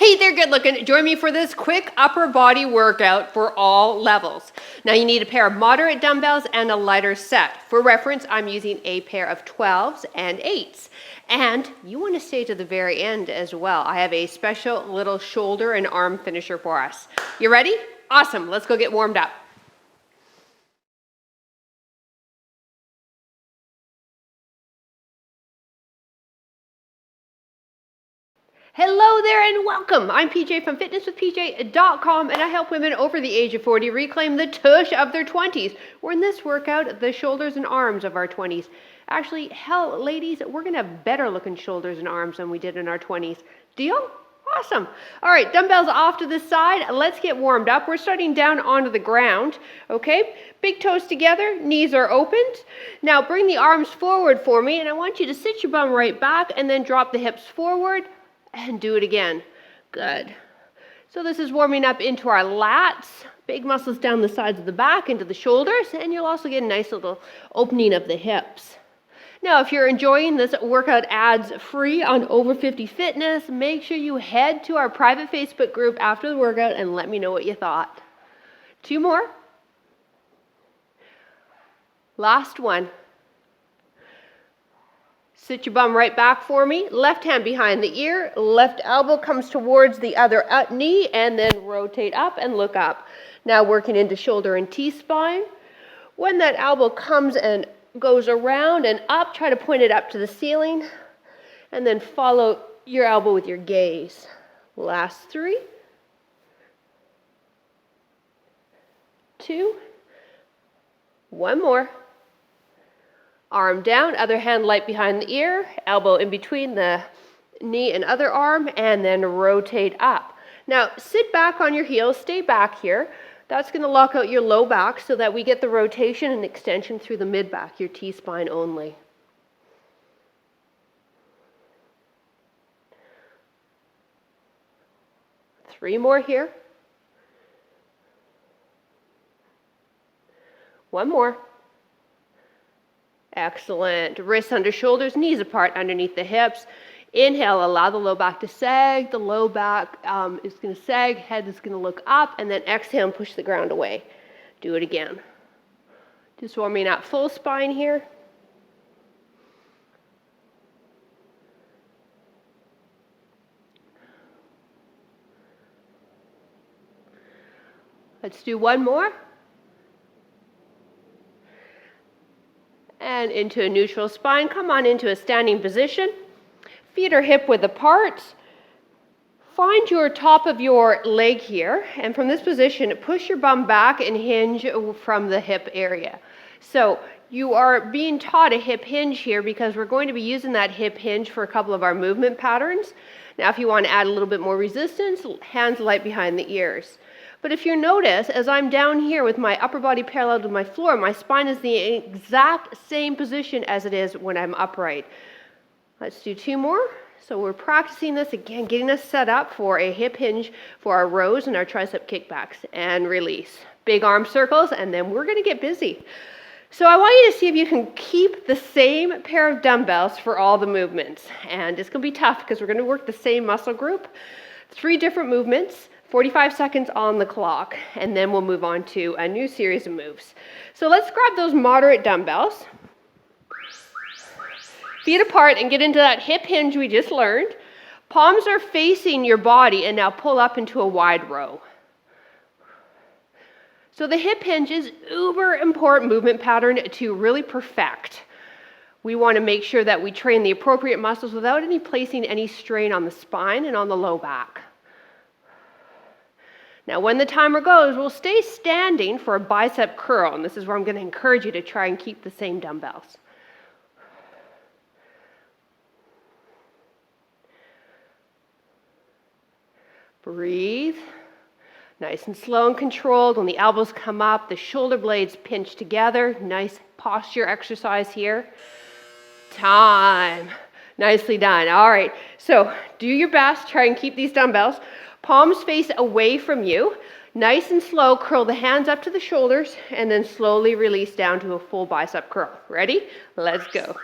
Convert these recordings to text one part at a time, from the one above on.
Hey there, good looking. Join me for this quick upper body workout for all levels. Now you need a pair of moderate dumbbells and a lighter set. For reference, I'm using a pair of 12s and 8s. And you want to stay to the very end as well. I have a special little shoulder and arm finisher for us. You ready? Awesome. Let's go get warmed up. Hello there and welcome. I'm PJ from fitnesswithpj.com and I help women over the age of 40 reclaim the tush of their 20s. We're in this workout, the shoulders and arms of our 20s. Actually, hell, ladies, we're going to have better looking shoulders and arms than we did in our 20s. Deal? Awesome. All right, dumbbells off to the side. Let's get warmed up. We're starting down onto the ground, okay? Big toes together, knees are opened. Now bring the arms forward for me and I want you to sit your bum right back and then drop the hips forward. And do it again. Good. So this is warming up into our lats, big muscles down the sides of the back, into the shoulders, and you'll also get a nice little opening of the hips. Now, if you're enjoying this workout ads free on Over 50 Fitness, make sure you head to our private Facebook group after the workout and let me know what you thought. 2 more. Last one. Sit your bum right back for me. Left hand behind the ear. Left elbow comes towards the other knee and then rotate up and look up. Now working into shoulder and T-spine. When that elbow comes and goes around and up, try to point it up to the ceiling and then follow your elbow with your gaze. Last 3. 2. 1 more. Arm down, other hand light behind the ear, elbow in between the knee and other arm, and then rotate up. Now, sit back on your heels, stay back here. That's going to lock out your low back so that we get the rotation and extension through the mid-back, your T-spine only. Three more here. 1 more. Excellent. Wrists under shoulders, knees apart underneath the hips. Inhale, allow the low back to sag. The low back is going to sag, head is going to look up, and then exhale and push the ground away. Do it again. Just warming up full spine here. Let's do 1 more. And into a neutral spine. Come on into a standing position. Feet are hip width apart. Find your top of your leg here. And from this position, push your bum back and hinge from the hip area. So you are being taught a hip hinge here because we're going to be using that hip hinge for a couple of our movement patterns. Now, if you want to add a little bit more resistance, hands light behind the ears. But if you notice, as I'm down here with my upper body parallel to my floor, my spine is the exact same position as it is when I'm upright. Let's do 2 more. So we're practicing this again, getting us set up for a hip hinge for our rows and our tricep kickbacks. And release. Big arm circles, and then we're going to get busy. So I want you to see if you can keep the same pair of dumbbells for all the movements. And it's going to be tough because we're going to work the same muscle group. 3 different movements. 45 seconds on the clock, and then we'll move on to a new series of moves. So let's grab those moderate dumbbells. Feet apart and get into that hip hinge we just learned. Palms are facing your body, and now pull up into a wide row. So the hip hinge is uber important movement pattern to really perfect. We want to make sure that we train the appropriate muscles without placing any strain on the spine and on the low back. Now, when the timer goes, we'll stay standing for a bicep curl, and this is where I'm going to encourage you to try and keep the same dumbbells. Breathe. Nice and slow and controlled. When the elbows come up, the shoulder blades pinch together. Nice posture exercise here. Time. Nicely done. All right, so do your best. Try and keep these dumbbells. Palms face away from you. Nice and slow, curl the hands up to the shoulders and then slowly release down to a full bicep curl. Ready? Let's go.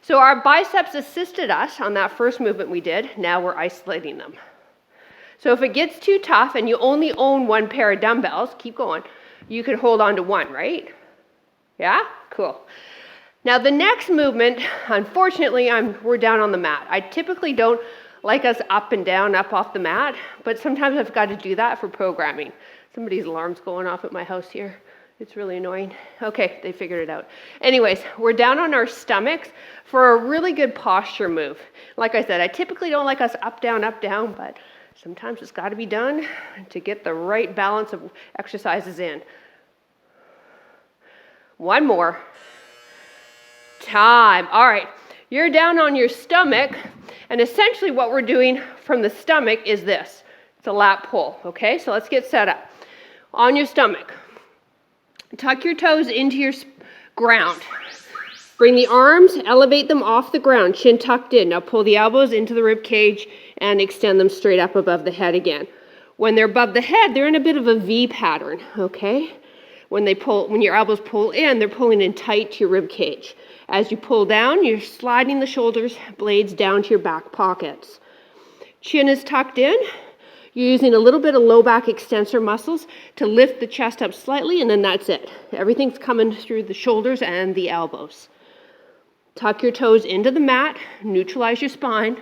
So our biceps assisted us on that first movement we did. Now we're isolating them. So if it gets too tough and you only own one pair of dumbbells, keep going. You can hold on to one, right? Yeah? Cool. Now the next movement, unfortunately, we're down on the mat. I typically don't like us up and down, up off the mat, but sometimes I've got to do that for programming. Somebody's alarm's going off at my house here. It's really annoying. Okay, they figured it out. Anyways, we're down on our stomachs for a really good posture move. Like I said, I typically don't like us up, down, but sometimes it's got to be done to get the right balance of exercises in. One more. Time. All right, you're down on your stomach, and essentially what we're doing from the stomach is this. It's a lat pull, okay? So let's get set up. On your stomach, tuck your toes into your ground. Bring the arms, elevate them off the ground, chin tucked in. Now pull the elbows into the rib cage and extend them straight up above the head again. When they're above the head, they're in a bit of a V pattern, okay? When your elbows pull in, they're pulling in tight to your rib cage. As you pull down, you're sliding the shoulders blades down to your back pockets. Chin is tucked in. You're using a little bit of low back extensor muscles to lift the chest up slightly, and then that's it. Everything's coming through the shoulders and the elbows. Tuck your toes into the mat, neutralize your spine.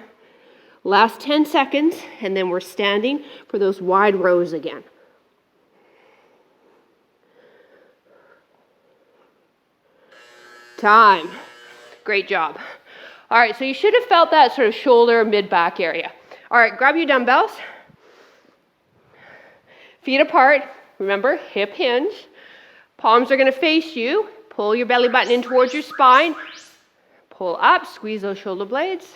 Last 10 seconds, and then we're standing for those wide rows again. Time. Great job. All right, so you should have felt that sort of shoulder, mid-back area. All right, grab your dumbbells. Feet apart. Remember, hip hinge. Palms are going to face you. Pull your belly button in towards your spine. Pull up, squeeze those shoulder blades.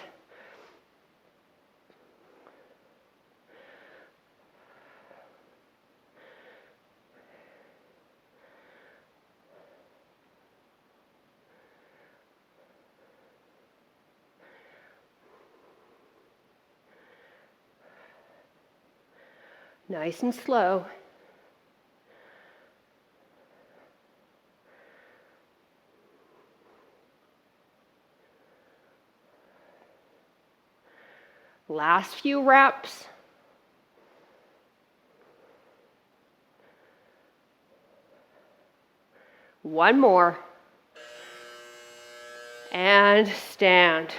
Nice and slow. Last few reps. One more. And stand.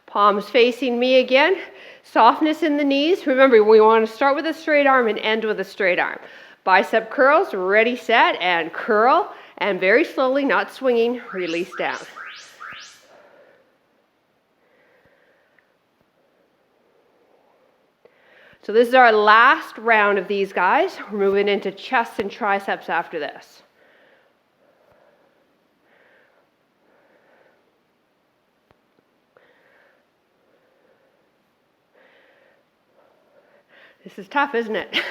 Palms facing me again. Softness in the knees. Remember, we want to start with a straight arm and end with a straight arm. Bicep curls, ready, set, and curl. And very slowly, not swinging, release down. So this is our last round of these guys. We're moving into chest and triceps after this. This is tough, isn't it?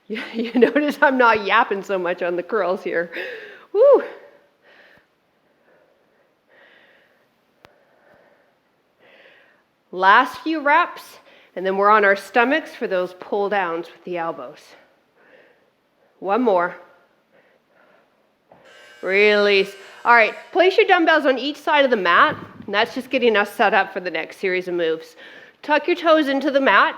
You notice I'm not yapping so much on the curls here. Woo! Last few reps, and then we're on our stomachs for those pull downs with the elbows. One more. Release. All right, place your dumbbells on each side of the mat, and that's just getting us set up for the next series of moves. Tuck your toes into the mat,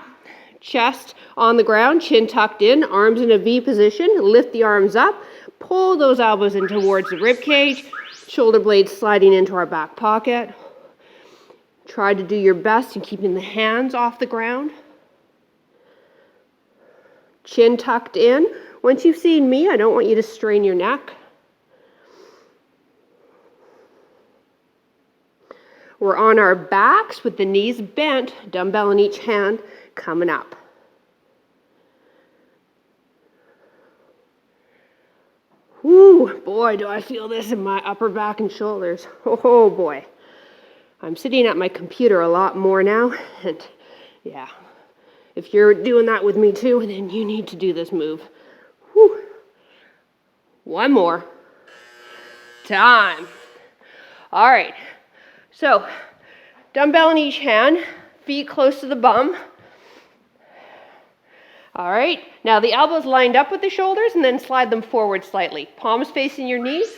chest on the ground, chin tucked in, arms in a V position. Lift the arms up, pull those elbows in towards the rib cage, shoulder blades sliding into our back pocket. Try to do your best in keeping the hands off the ground. Chin tucked in. Once you've seen me, I don't want you to strain your neck. We're on our backs with the knees bent, dumbbell in each hand, coming up. Whoo, boy, do I feel this in my upper back and shoulders. Oh boy. I'm sitting at my computer a lot more now, and yeah, if you're doing that with me too, then you need to do this move. Whew. One more. Time. All right, so dumbbell in each hand, feet close to the bum. All right, now the elbows lined up with the shoulders, and then slide them forward slightly. Palms facing your knees.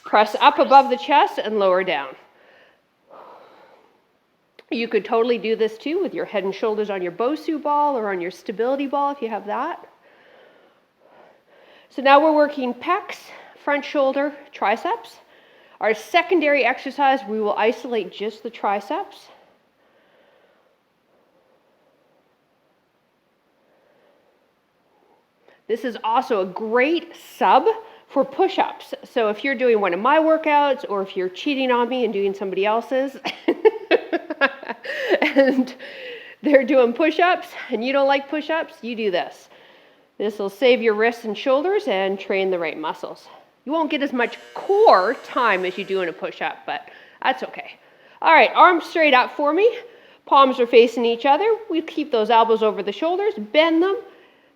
Press up above the chest and lower down. You could totally do this too with your head and shoulders on your Bosu ball or on your stability ball if you have that. So now we're working pecs, front shoulder, triceps. Our secondary exercise, we will isolate just the triceps. This is also a great sub for push-ups. So if you're doing one of my workouts or if you're cheating on me and doing somebody else's and they're doing push-ups and you don't like push-ups, you do this. This will save your wrists and shoulders and train the right muscles. You won't get as much core time as you do in a push-up, but that's okay. All right, arms straight up for me. Palms are facing each other. We keep those elbows over the shoulders, bend them.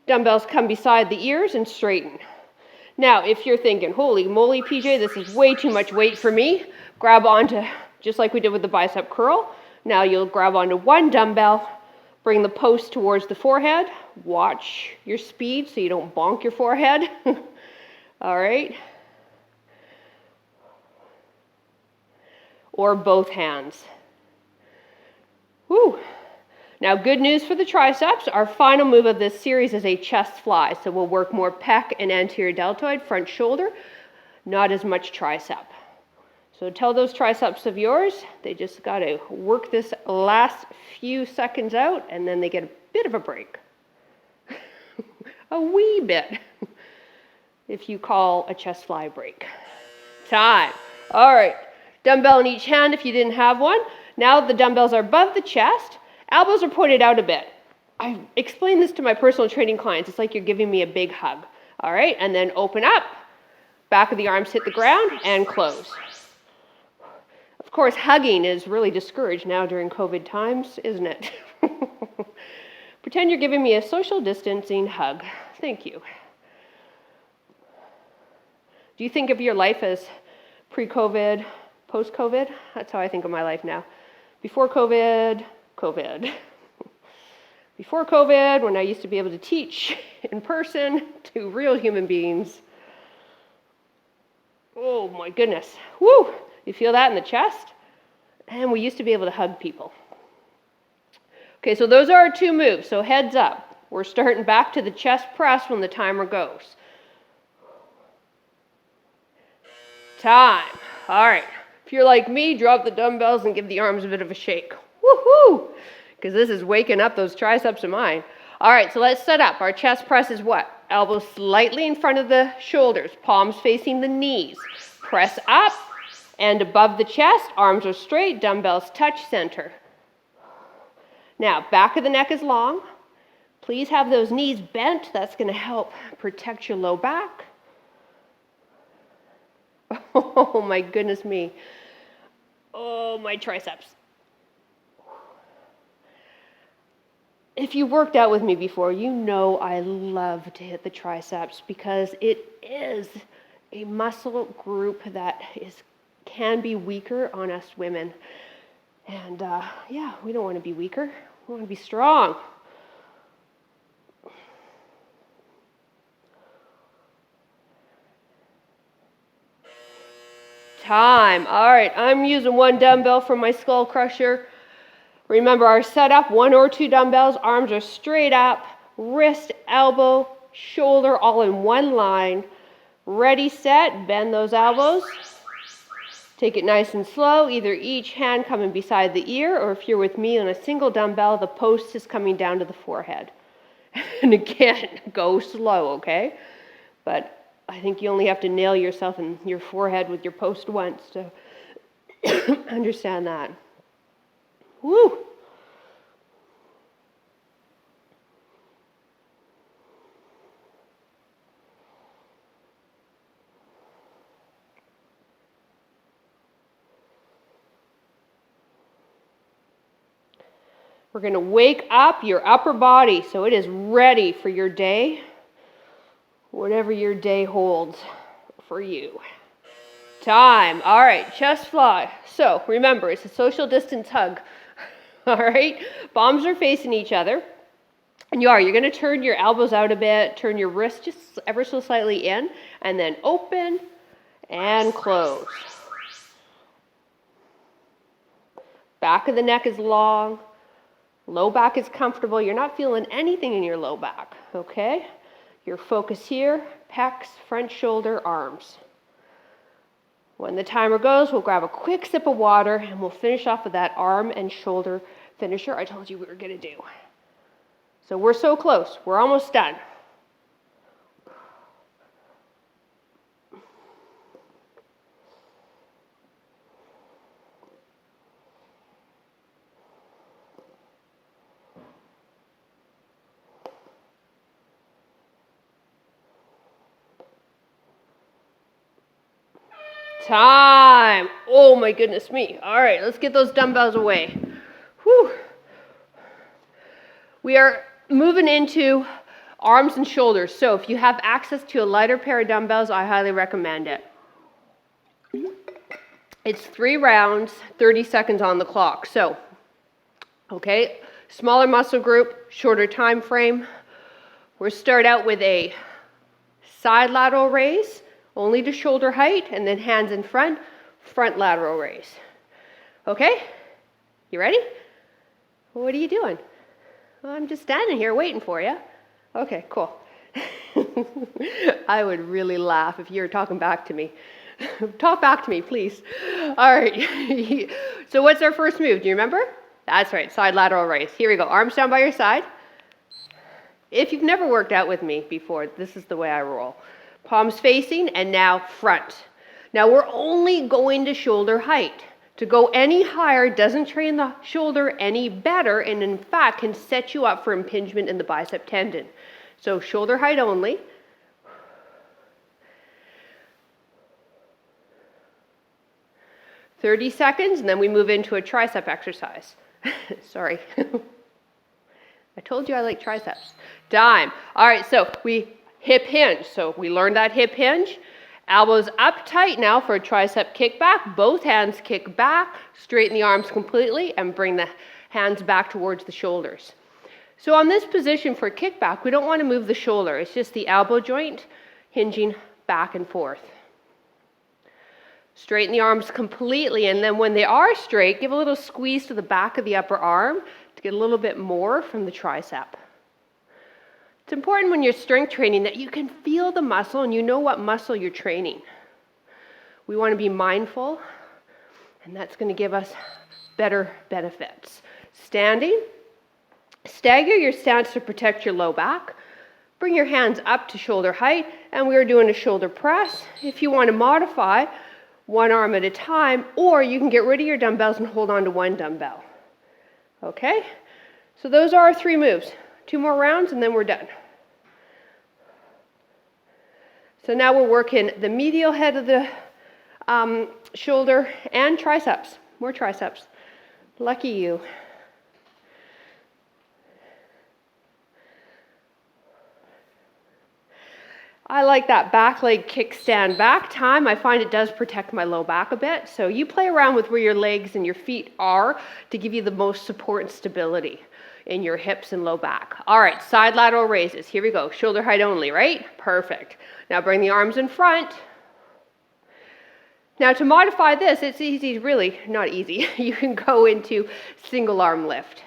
Dumbbells come beside the ears and straighten. Now, if you're thinking, holy moly, PJ, this is way too much weight for me, grab onto, just like we did with the bicep curl. Now you'll grab onto one dumbbell, bring the post towards the forehead. Watch your speed so you don't bonk your forehead. All right. Or both hands. Woo. Now, good news for the triceps. Our final move of this series is a chest fly. So we'll work more pec and anterior deltoid, front shoulder, not as much tricep. So tell those triceps of yours, they just got to work this last few seconds out, and then they get a bit of a break. A wee bit, if you call a chest fly break. Time. All right. Dumbbell in each hand if you didn't have one. Now the dumbbells are above the chest. Elbows are pointed out a bit. I explain this to my personal training clients. It's like you're giving me a big hug. All right, and then open up. Back of the arms hit the ground and close. Of course, hugging is really discouraged now during COVID times, isn't it? Pretend you're giving me a social distancing hug. Thank you. Do you think of your life as pre-COVID, post-COVID? That's how I think of my life now. Before COVID, COVID. Before COVID, when I used to be able to teach in person to real human beings. Oh my goodness. Woo! You feel that in the chest? And we used to be able to hug people. Okay, so those are our two moves. So heads up. We're starting back to the chest press when the timer goes. Time. All right. If you're like me, drop the dumbbells and give the arms a bit of a shake. Woohoo! Because this is waking up those triceps of mine. All right, so let's set up. Our chest press is what? Elbows slightly in front of the shoulders, palms facing the knees. Press up and above the chest, arms are straight, dumbbells touch center. Now, back of the neck is long. Please have those knees bent. That's going to help protect your low back. Oh, my goodness me. Oh, my triceps. If you worked out with me before, you know I love to hit the triceps because it is a muscle group that can be weaker on us women. And yeah, we don't want to be weaker. We want to be strong. Time. All right, I'm using one dumbbell for my Skullcrusher. Remember our setup, one or two dumbbells, arms are straight up, wrist, elbow, shoulder, all in one line. Ready, set, bend those elbows. Take it nice and slow, either each hand coming beside the ear, or if you're with me on a single dumbbell, the post is coming down to the forehead. And again, go slow, okay? But I think you only have to nail yourself in your forehead with your post once to understand that. Woo! We're going to wake up your upper body so it is ready for your day, whatever your day holds for you. Time. All right, chest fly. So remember, it's a social distance hug. All right, palms are facing each other. And you're going to turn your elbows out a bit, turn your wrist just ever so slightly in, and then open and close. Back of the neck is long. Low back is comfortable. You're not feeling anything in your low back, okay? Your focus here, pecs, front shoulder, arms. When the timer goes, we'll grab a quick sip of water and we'll finish off with that arm and shoulder finisher I told you we were going to do. So we're so close. We're almost done. Time. Oh my goodness me. All right, let's get those dumbbells away. Whew. We are moving into arms and shoulders. So if you have access to a lighter pair of dumbbells, I highly recommend it. It's 3 rounds, 30 seconds on the clock. So, okay, smaller muscle group, shorter time frame. We'll start out with a side lateral raise, only to shoulder height, and then hands in front, front lateral raise. Okay? You ready? What are you doing? Well, I'm just standing here waiting for you. Okay, cool. I would really laugh if you were talking back to me. Talk back to me, please. All right. So what's our first move? Do you remember? That's right, side lateral raise. Here we go. Arms down by your side. If you've never worked out with me before, this is the way I roll. Palms facing, and now front. Now we're only going to shoulder height. To go any higher doesn't train the shoulder any better, and in fact can set you up for impingement in the bicep tendon. So shoulder height only. "30 seconds, and then we move into a tricep exercise. Sorry. I told you I like triceps. Time. All right, so we hip hinge. So we learned that hip hinge. Elbows up tight now for a tricep kickback. Both hands kick back, straighten the arms completely, and bring the hands back towards the shoulders. So on this position for kickback, we don't want to move the shoulder. It's just the elbow joint hinging back and forth. Straighten the arms completely, and then when they are straight, give a little squeeze to the back of the upper arm to get a little bit more from the tricep. It's important when you're strength training that you can feel the muscle and you know what muscle you're training. We want to be mindful, and that's going to give us better benefits. Standing, stagger your stance to protect your low back. Bring your hands up to shoulder height, and we're doing a shoulder press. If you want to modify, one arm at a time, or you can get rid of your dumbbells and hold on to one dumbbell. Okay? So those are our 3 moves. 2 more rounds, and then we're done. So now we're working the medial head of the shoulder and triceps. More triceps. Lucky you. I like that back leg kickstand back time. I find it does protect my low back a bit. So you play around with where your legs and your feet are to give you the most support and stability in your hips and low back. All right, side lateral raises. Here we go. Shoulder height only, right? Perfect. Now bring the arms in front. Now to modify this, it's easy, really not easy. You can go into single arm lift.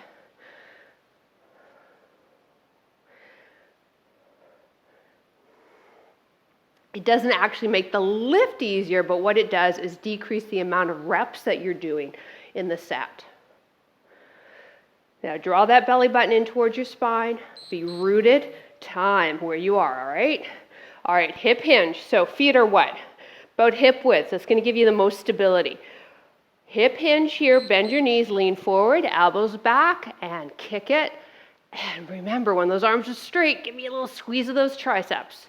It doesn't actually make the lift easier, but what it does is decrease the amount of reps that you're doing in the set. Now draw that belly button in towards your spine. Be rooted. Time where you are, all right? All right, hip hinge. So feet are what? About hip width. That's going to give you the most stability. Hip hinge here. Bend your knees, lean forward, elbows back, and kick it. And remember, when those arms are straight, give me a little squeeze of those triceps.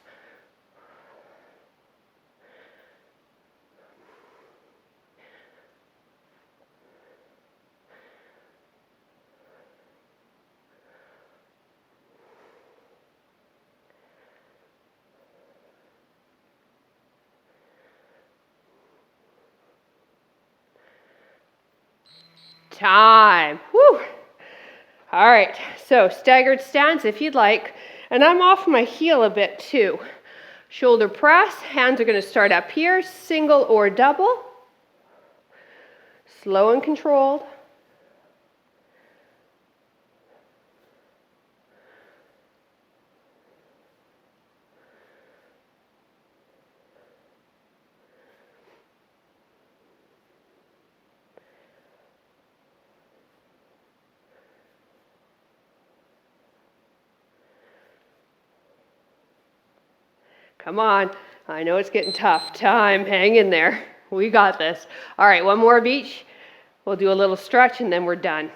Time. Whew. All right, so staggered stance if you'd like. And I'm off my heel a bit too. Shoulder press, hands are going to start up here, single or double. Slow and controlled. Come on. I know it's getting tough. Time. Hang in there. We got this. All right, one more of each. We'll do a little stretch and then we're done.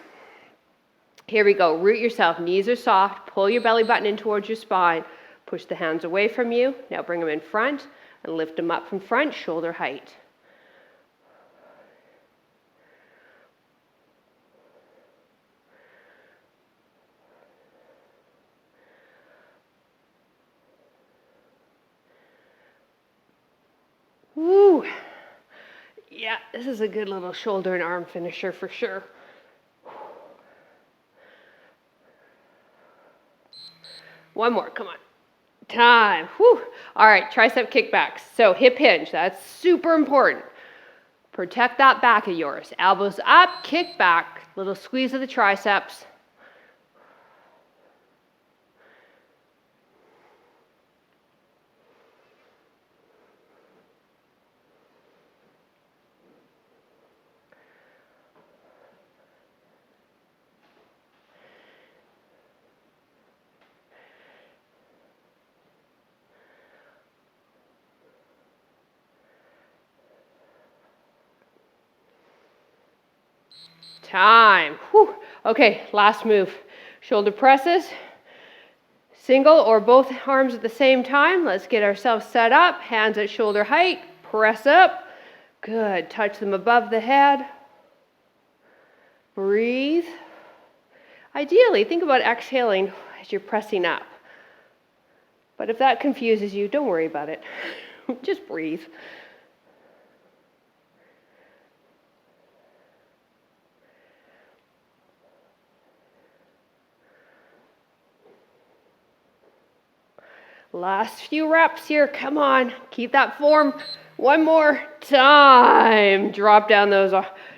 Here we go. Root yourself. Knees are soft. Pull your belly button in towards your spine. Push the hands away from you. Now bring them in front and lift them up from front, shoulder height. Woo! Yeah, this is a good little shoulder and arm finisher for sure. One more, come on. Time. Whew. All right, tricep kickbacks. So hip hinge, that's super important. Protect that back of yours. Elbows up, kick back, little squeeze of the triceps. Time. Whew. Okay, last move. Shoulder presses. Single or both arms at the same time. Let's get ourselves set up. Hands at shoulder height. Press up. Good. Touch them above the head. Breathe. Ideally, think about exhaling as you're pressing up. But if that confuses you, don't worry about it. Just breathe. Last few reps here. Come on. Keep that form. One more time. Drop down those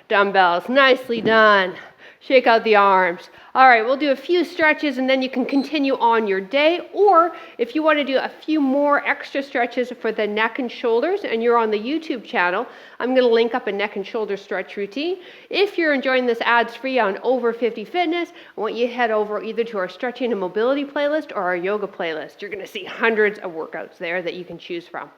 dumbbells. Nicely done. Shake out the arms. All right, we'll do a few stretches and then you can continue on your day. Or if you want to do a few more extra stretches for the neck and shoulders and you're on the YouTube channel, I'm going to link up a neck and shoulder stretch routine. If you're enjoying this ads free on Over 50 Fitness, I want you to head over either to our stretching and mobility playlist or our yoga playlist. You're going to see hundreds of workouts there that you can choose from.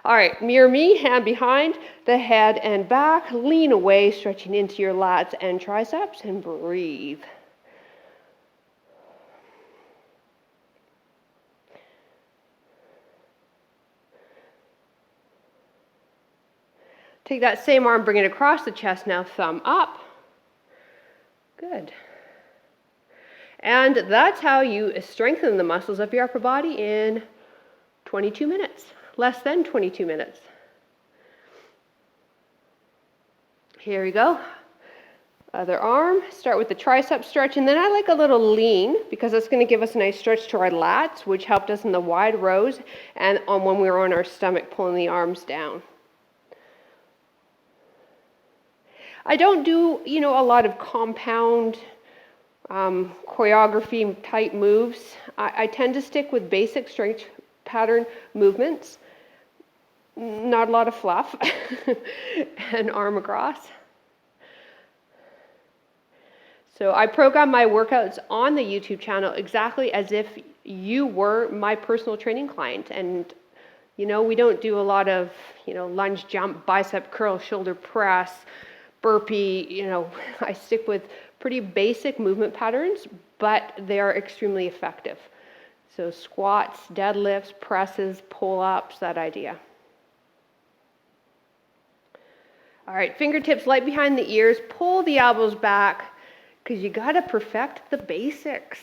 All right, mirror me, hand behind the head and back. Lean away, stretching into your lats and triceps, and breathe. Take that same arm, bring it across the chest, now thumb up. Good. And that's how you strengthen the muscles of your upper body in 22 minutes. Less than 22 minutes. Here we go. Other arm. Start with the tricep stretch, and then I like a little lean because it's going to give us a nice stretch to our lats, which helped us in the wide rows and on when we were on our stomach, pulling the arms down. I don't do, a lot of compound choreography type moves. I tend to stick with basic strength pattern movements, not a lot of fluff, and arm across. So I program my workouts on the YouTube channel exactly as if you were my personal training client. And, we don't do a lot of, lunge, jump, bicep curl, shoulder press, burpee. I stick with pretty basic movement patterns, but they are extremely effective. So squats, deadlifts, presses, pull-ups, that idea. All right, fingertips light behind the ears. Pull the elbows back because you got to perfect the basics.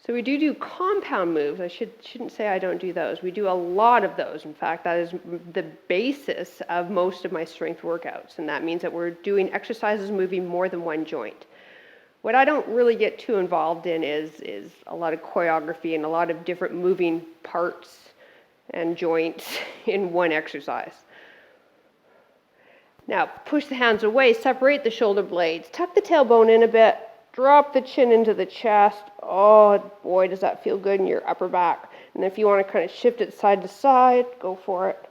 So we do compound moves. I shouldn't say I don't do those. We do a lot of those. In fact, that is the basis of most of my strength workouts. And that means that we're doing exercises moving more than one joint. What I don't really get too involved in is a lot of choreography and a lot of different moving parts and joints in one exercise. Now, push the hands away, separate the shoulder blades, tuck the tailbone in a bit, drop the chin into the chest. Oh boy, does that feel good in your upper back. And if you want to kind of shift it side to side, go for it.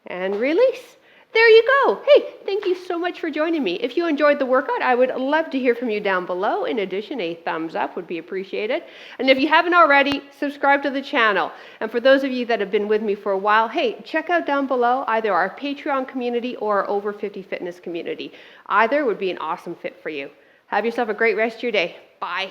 And release. There you go. Hey, thank you so much for joining me. If you enjoyed the workout, I would love to hear from you down below. In addition, a thumbs up would be appreciated. And if you haven't already, subscribe to the channel. And for those of you that have been with me for a while, hey, check out down below either our Patreon community or our Over 50 Fitness community. Either would be an awesome fit for you. Have yourself a great rest of your day. Bye.